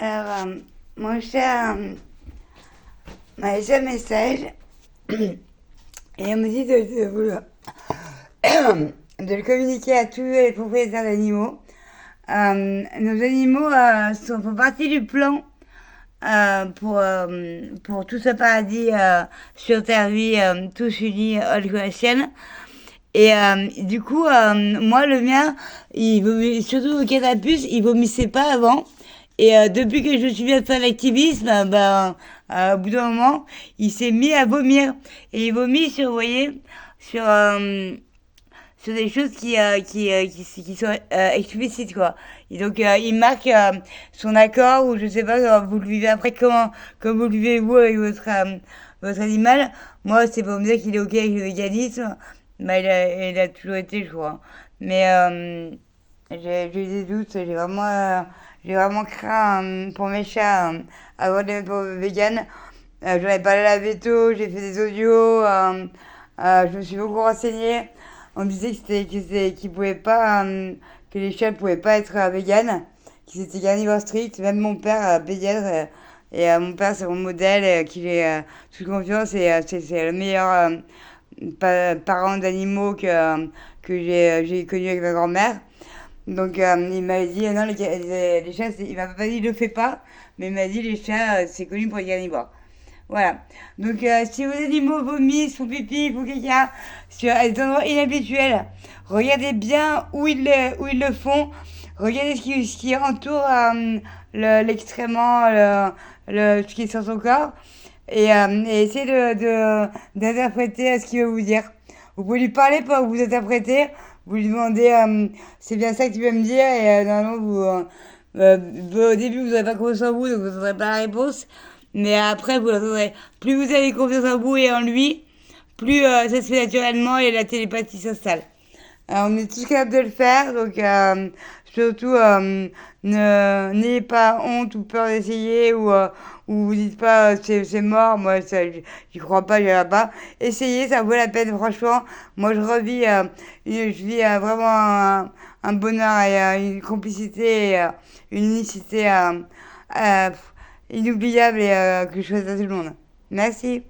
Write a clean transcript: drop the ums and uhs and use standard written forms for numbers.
Alors, mon chat m'a laissé un message et on me dit de le communiquer à tous les propriétaires d'animaux. Nos animaux font partie du plan pour tout ce paradis sur Terre Vie, tous unis, all creation. Et du coup, moi, le mien, surtout au catapus, il vomissait pas avant. Et depuis que je suis bien faire l'activisme, au bout d'un moment, il s'est mis à vomir. Et il vomit sur, vous voyez, sur, sur des choses qui sont explicites, quoi. Et donc, il marque son accord, ou je sais pas, vous le vivez après, comment vous le vivez-vous avec votre animal. Moi, c'est pour me dire qu'il est OK avec le véganisme. Bah, il a toujours été, je crois. Mais j'ai eu des doutes, j'ai vraiment craint pour mes chats avant de les mettre pour vegan. J'en ai parlé à la veto, j'ai fait des audios, je me suis beaucoup renseignée. On disait qu'ils pouvaient pas, que les chats ne pouvaient pas être vegan, qu'ils étaient carnivores stricts. Même mon père, pédiatre, mon père c'est mon modèle, qui j'ai toute confiance et c'est le meilleur parent d'animaux que j'ai connu avec ma grand-mère. Donc il m'a dit non, les chats, il m'a pas dit le fais pas, mais il m'a dit les chats c'est connu pour les carnivores. Voilà. Donc si vos animaux vomissent, font pipi, font caca sur des endroits inhabituels, regardez bien où ils le font. Regardez ce qui entoure l'excrément, ce qui est sur son corps. Et essayez d'interpréter ce qu'il veut vous dire. Vous pouvez lui parler pour vous interpréter. Vous lui demandez c'est bien ça que tu veux me dire. Et normalement, au début, vous n'aurez pas confiance en vous, donc vous n'aurez pas la réponse. Mais après, vous l'entendrez. Plus vous avez confiance en vous et en lui, plus ça se fait naturellement et la télépathie s'installe. On est tous capables de le faire, donc surtout n'ayez pas honte ou peur d'essayer ou vous dites pas c'est mort, moi j'y crois pas, j'y crois pas. Essayez, ça vaut la peine franchement. Moi je vis vraiment un bonheur et une complicité, et, une unicité euh, inoubliable et que je souhaite à tout le monde. Merci.